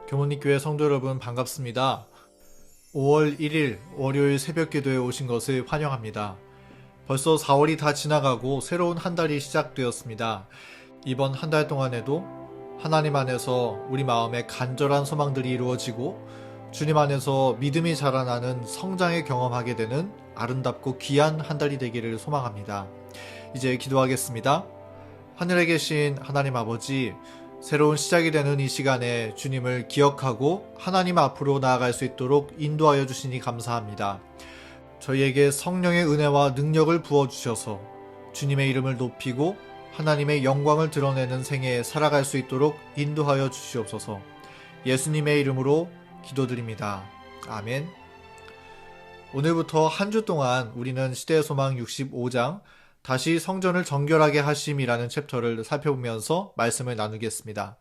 교모님교회 성도 여러분 반갑습니다. 5월 1일 월요일 새벽 기도에 오신 것을 환영합니다. 벌써 4월이 다 지나가고 새로운 한 달이 시작되었습니다. 이번 한 달 동안에도 하나님 안에서 우리 마음에 간절한 소망들이 이루어지고 주님 안에서 믿음이 자라나는 성장을 경험하게 되는 아름답고 귀한 한 달이 되기를 소망합니다. 이제 기도하겠습니다. 하늘에 계신 하나님 아버지, 새로운 시작이 되는 이 시간에 주님을 기억하고 하나님 앞으로 나아갈 수 있도록 인도하여 주시니 감사합니다. 저희에게 성령의 은혜와 능력을 부어주셔서 주님의 이름을 높이고 하나님의 영광을 드러내는 생에 살아갈 수 있도록 인도하여 주시옵소서. 예수님의 이름으로 기도드립니다. 아멘. 오늘부터 한 주 동안 우리는 시대의 소망 65장 다시 성전을 정결하게 하심이라는 챕터를 살펴보면서 말씀을 나누겠습니다.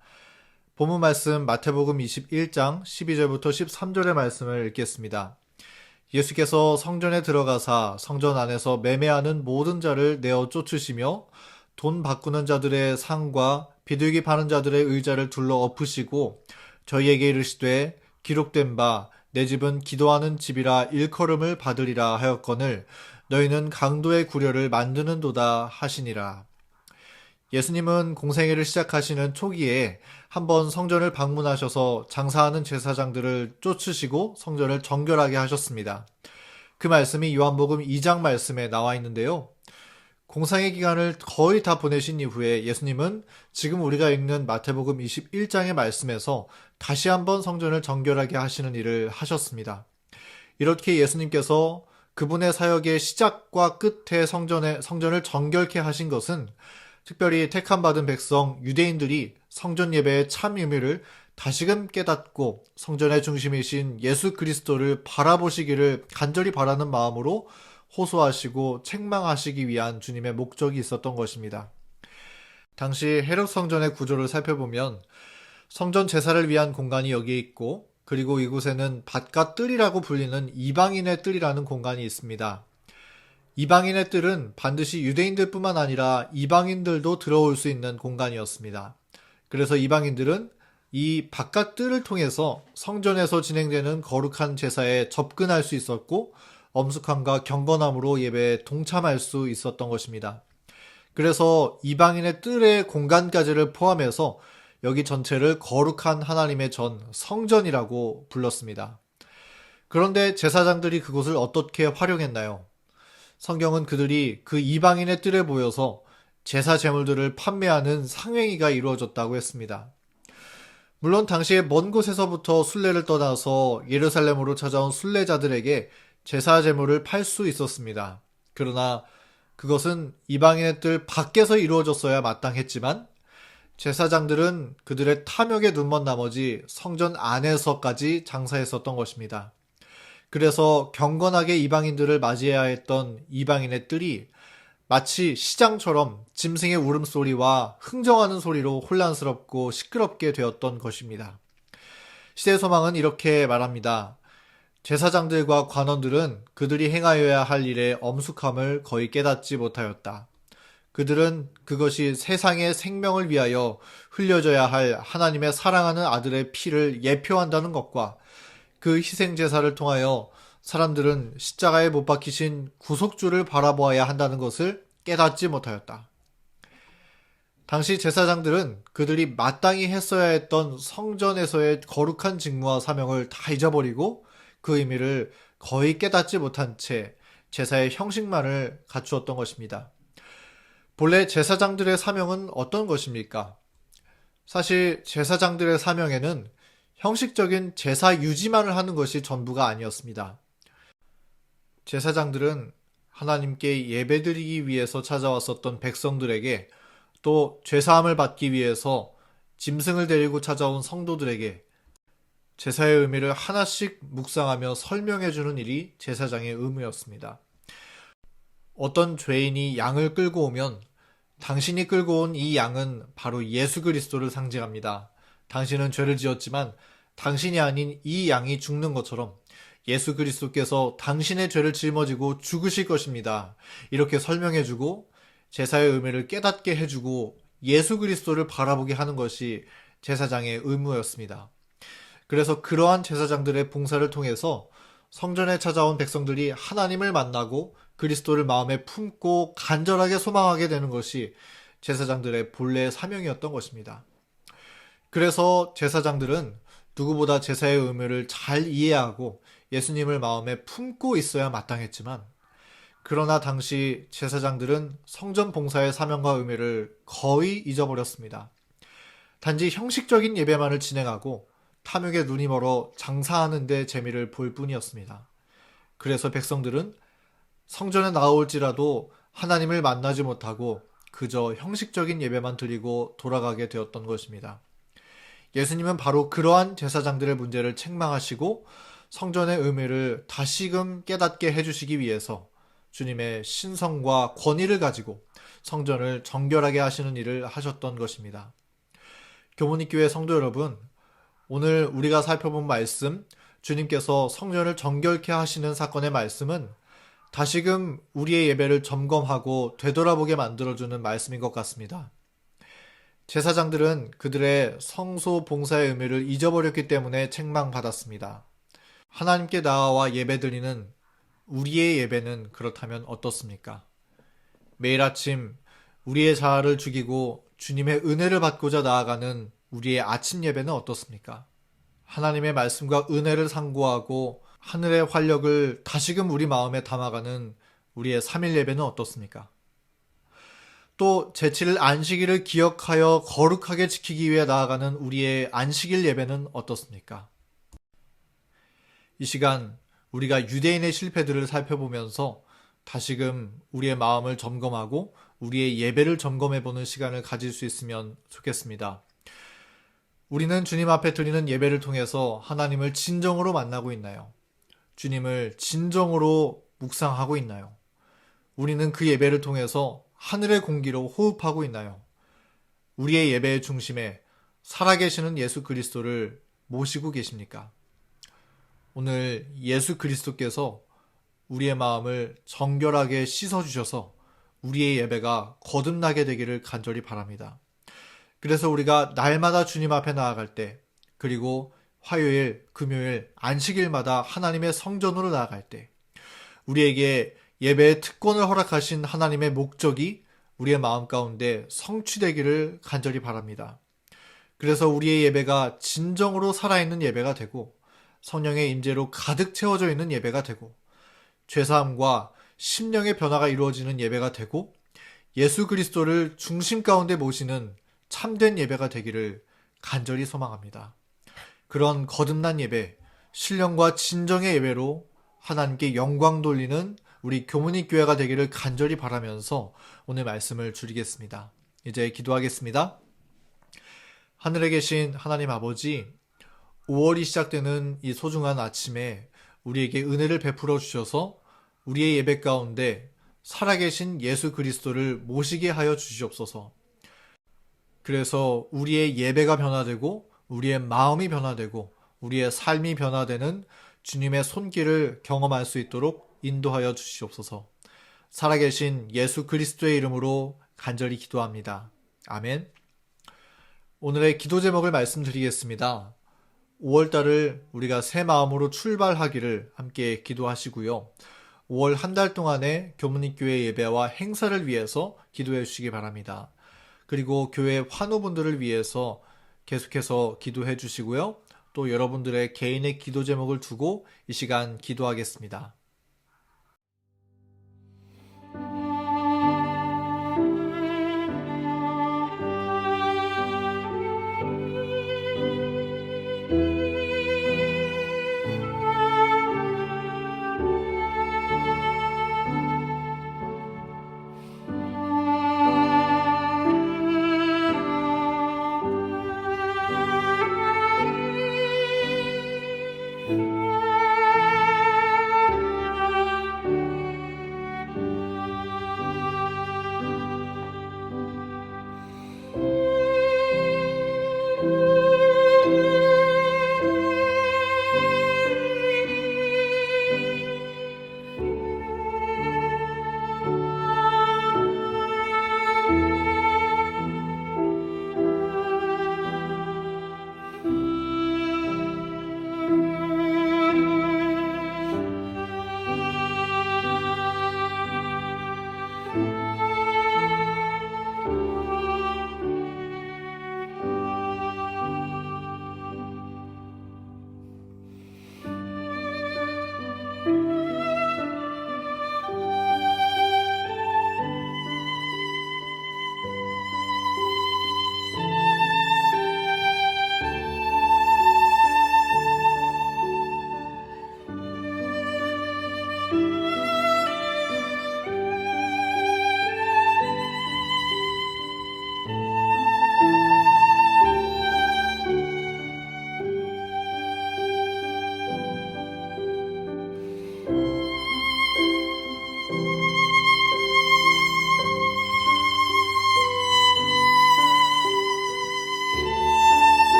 본문 말씀 마태복음 21장 12절부터 13절의 말씀을 읽겠습니다. 예수께서 성전에 들어가사 성전 안에서 매매하는 모든 자를 내어 쫓으시며 돈 바꾸는 자들의 상과 비둘기 파는 자들의 의자를 둘러 엎으시고 저희에게 이르시되 기록된 바 내 집은 기도하는 집이라 일컬음을 받으리라 하였거늘 너희는 강도의 구려를 만드는도다 하시니라. 예수님은 공생애를 시작하시는 초기에 한번 성전을 방문하셔서 장사하는 제사장들을 쫓으시고 성전을 정결하게 하셨습니다. 그 말씀이 요한복음 2장 말씀에 나와 있는데요. 공생애 기간을 거의 다 보내신 이후에 예수님은 지금 우리가 읽는 마태복음 21장의 말씀에서 다시 한번 성전을 정결하게 하시는 일을 하셨습니다. 이렇게 예수님께서 그분의 사역의 시작과 끝에 성전을 정결케 하신 것은 특별히 택함받은 백성 유대인들이 성전 예배의 참 의미를 다시금 깨닫고 성전의 중심이신 예수 그리스도를 바라보시기를 간절히 바라는 마음으로 호소하시고 책망하시기 위한 주님의 목적이 있었던 것입니다. 당시 헤롯 성전의 구조를 살펴보면 성전 제사를 위한 공간이 여기에 있고 그리고 이곳에는 밭과 뜰이라고 불리는 이방인의 뜰이라는 공간이 있습니다. 이방인의 뜰은 반드시 유대인들뿐만 아니라 이방인들도 들어올 수 있는 공간이었습니다. 그래서 이방인들은 이 바깥 뜰을 통해서 성전에서 진행되는 거룩한 제사에 접근할 수 있었고 엄숙함과 경건함으로 예배에 동참할 수 있었던 것입니다. 그래서 이방인의 뜰의 공간까지를 포함해서 여기 전체를 거룩한 하나님의 전 성전이라고 불렀습니다. 그런데 제사장들이 그곳을 어떻게 활용했나요? 성경은 그들이 그 이방인의 뜰에 모여서 제사 제물들을 판매하는 상행위가 이루어졌다고 했습니다. 물론 당시에 먼 곳에서부터 순례를 떠나서 예루살렘으로 찾아온 순례자들에게 제사 제물을 팔 수 있었습니다. 그러나 그것은 이방인의 뜰 밖에서 이루어졌어야 마땅했지만 제사장들은 그들의 탐욕에 눈먼 나머지 성전 안에서까지 장사했었던 것입니다. 그래서 경건하게 이방인들을 맞이해야 했던 이방인의 뜰이 마치 시장처럼 짐승의 울음소리와 흥정하는 소리로 혼란스럽고 시끄럽게 되었던 것입니다. 시대의 소망은 이렇게 말합니다. 제사장들과 관원들은 그들이 행하여야 할 일의 엄숙함을 거의 깨닫지 못하였다. 그들은 그것이 세상의 생명을 위하여 흘려져야 할 하나님의 사랑하는 아들의 피를 예표한다는 것과 그 희생제사를 통하여 사람들은 십자가에 못 박히신 구속주를 바라보아야 한다는 것을 깨닫지 못하였다. 당시 제사장들은 그들이 마땅히 했어야 했던 성전에서의 거룩한 직무와 사명을 다 잊어버리고 그 의미를 거의 깨닫지 못한 채 제사의 형식만을 갖추었던 것입니다. 본래 제사장들의 사명은 어떤 것입니까? 사실 제사장들의 사명에는 형식적인 제사 유지만을 하는 것이 전부가 아니었습니다. 제사장들은 하나님께 예배드리기 위해서 찾아왔었던 백성들에게 또 죄사함을 받기 위해서 짐승을 데리고 찾아온 성도들에게 제사의 의미를 하나씩 묵상하며 설명해주는 일이 제사장의 의무였습니다. 어떤 죄인이 양을 끌고 오면 당신이 끌고 온 이 양은 바로 예수 그리스도를 상징합니다. 당신은 죄를 지었지만 당신이 아닌 이 양이 죽는 것처럼 예수 그리스도께서 당신의 죄를 짊어지고 죽으실 것입니다. 이렇게 설명해주고 제사의 의미를 깨닫게 해주고 예수 그리스도를 바라보게 하는 것이 제사장의 의무였습니다. 그래서 그러한 제사장들의 봉사를 통해서 성전에 찾아온 백성들이 하나님을 만나고 그리스도를 마음에 품고 간절하게 소망하게 되는 것이 제사장들의 본래 사명이었던 것입니다. 그래서 제사장들은 누구보다 제사의 의미를 잘 이해하고 예수님을 마음에 품고 있어야 마땅했지만, 그러나 당시 제사장들은 성전 봉사의 사명과 의미를 거의 잊어버렸습니다. 단지 형식적인 예배만을 진행하고 탐욕에 눈이 멀어 장사하는 데 재미를 볼 뿐이었습니다. 그래서 백성들은 성전에 나올지라도 하나님을 만나지 못하고 그저 형식적인 예배만 드리고 돌아가게 되었던 것입니다. 예수님은 바로 그러한 제사장들의 문제를 책망하시고 성전의 의미를 다시금 깨닫게 해주시기 위해서 주님의 신성과 권위를 가지고 성전을 정결하게 하시는 일을 하셨던 것입니다. 교문익교회 성도 여러분, 오늘 우리가 살펴본 말씀, 주님께서 성전을 정결케 하시는 사건의 말씀은 다시금 우리의 예배를 점검하고 되돌아보게 만들어주는 말씀인 것 같습니다. 제사장들은 그들의 성소 봉사의 의미를 잊어버렸기 때문에 책망받았습니다. 하나님께 나아와 예배드리는 우리의 예배는 그렇다면 어떻습니까? 매일 아침 우리의 자아를 죽이고 주님의 은혜를 받고자 나아가는 우리의 아침 예배는 어떻습니까? 하나님의 말씀과 은혜를 상고하고 하늘의 활력을 다시금 우리 마음에 담아가는 우리의 3일 예배는 어떻습니까? 또 제7일 안식일을 기억하여 거룩하게 지키기 위해 나아가는 우리의 안식일 예배는 어떻습니까? 이 시간 우리가 유대인의 실패들을 살펴보면서 다시금 우리의 마음을 점검하고 우리의 예배를 점검해보는 시간을 가질 수 있으면 좋겠습니다. 우리는 주님 앞에 드리는 예배를 통해서 하나님을 진정으로 만나고 있나요? 주님을 진정으로 묵상하고 있나요? 우리는 그 예배를 통해서 하늘의 공기로 호흡하고 있나요? 우리의 예배의 중심에 살아계시는 예수 그리스도를 모시고 계십니까? 오늘 예수 그리스도께서 우리의 마음을 정결하게 씻어주셔서 우리의 예배가 거듭나게 되기를 간절히 바랍니다. 그래서 우리가 날마다 주님 앞에 나아갈 때, 그리고 화요일, 금요일, 안식일마다 하나님의 성전으로 나아갈 때, 우리에게 예배의 특권을 허락하신 하나님의 목적이 우리의 마음 가운데 성취되기를 간절히 바랍니다. 그래서 우리의 예배가 진정으로 살아있는 예배가 되고 성령의 임재로 가득 채워져 있는 예배가 되고 죄사함과 심령의 변화가 이루어지는 예배가 되고 예수 그리스도를 중심 가운데 모시는 참된 예배가 되기를 간절히 소망합니다. 그런 거듭난 예배, 신령과 진정의 예배로 하나님께 영광 돌리는 우리 교문익 교회가 되기를 간절히 바라면서 오늘 말씀을 줄이겠습니다. 이제 기도하겠습니다. 하늘에 계신 하나님 아버지, 5월이 시작되는 이 소중한 아침에 우리에게 은혜를 베풀어 주셔서 우리의 예배 가운데 살아계신 예수 그리스도를 모시게 하여 주시옵소서. 그래서 우리의 예배가 변화되고 우리의 마음이 변화되고 우리의 삶이 변화되는 주님의 손길을 경험할 수 있도록 인도하여 주시옵소서. 살아계신 예수 그리스도의 이름으로 간절히 기도합니다. 아멘. 오늘의 기도 제목을 말씀드리겠습니다. 5월달을 우리가 새 마음으로 출발하기를 함께 기도하시고요. 5월 한 달 동안의 교문익교회 예배와 행사를 위해서 기도해 주시기 바랍니다. 그리고 교회 환우분들을 위해서 계속해서 기도해 주시고요. 또 여러분들의 개인의 기도 제목을 두고 이 시간 기도하겠습니다.